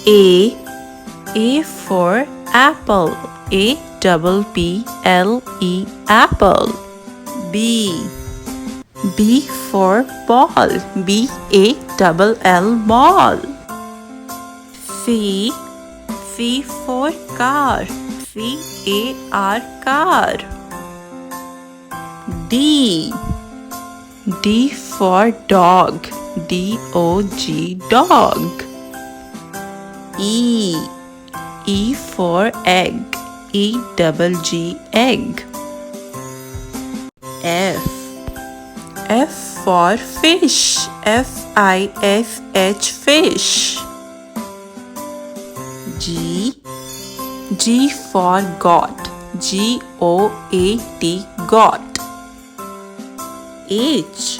A. A for apple. A-double-B-L-E, apple. B. B for ball. B-A-double-L, ball. C. C for car. C-A-R, car. D. D for dog. D-O-G, dog. E. E for egg. E-double-G, egg. F. F for fish. F-I-S-H, fish. G. G for goat. G-O-A-T, goat. H.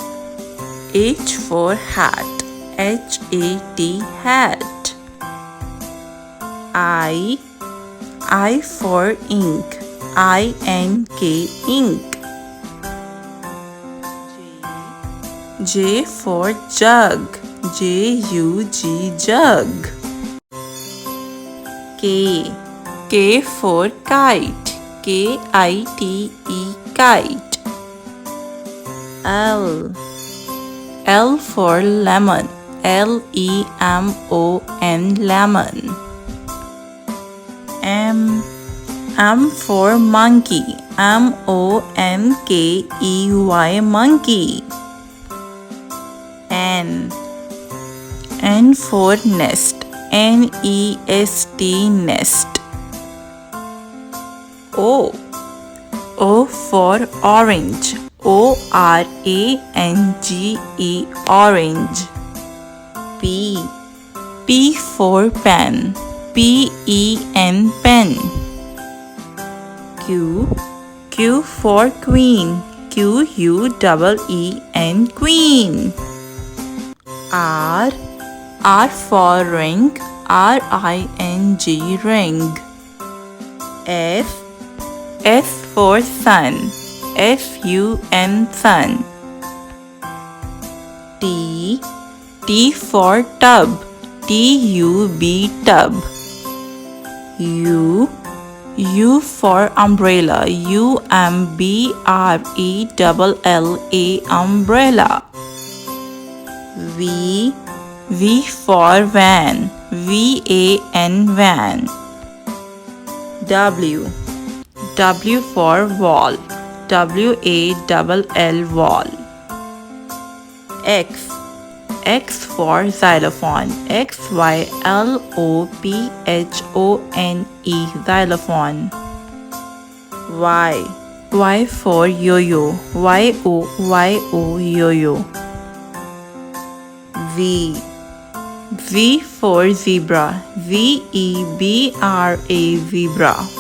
H for hat. H-A-T, hat. I. I for ink. I-N-K, ink. J for jug. J-U-G, jug. K. K for kite. K-I-T-E, kite. L. L for lemon. L-E-M-O-N, lemon. M. M for monkey. M-O-N-K-E-Y, monkey. N. N for nest. N-E-S-T, nest. O. O for orange. O-R-A-N-G-E, orange. P. P for pen. P-E-N, pen. Q. Q for queen. Q-U-E-E-N, queen. R. R for ring. R-I-N-G, ring. S. S for sun. S-U-N, sun. T. T for tub. T-U-B, tub. U. U for umbrella. U-M-B-R-E-L-L-A, umbrella. V. V for van. V-A-N, van. W. W for wall. W-A-L-L, wall. X. X for xylophone. X-Y-L-O-P-H-O-N-E, xylophone. Y. Y for yo-yo. Y-O-Y-O, yo-yo. Z. Z for zebra. Z-E-B-R-A, zebra.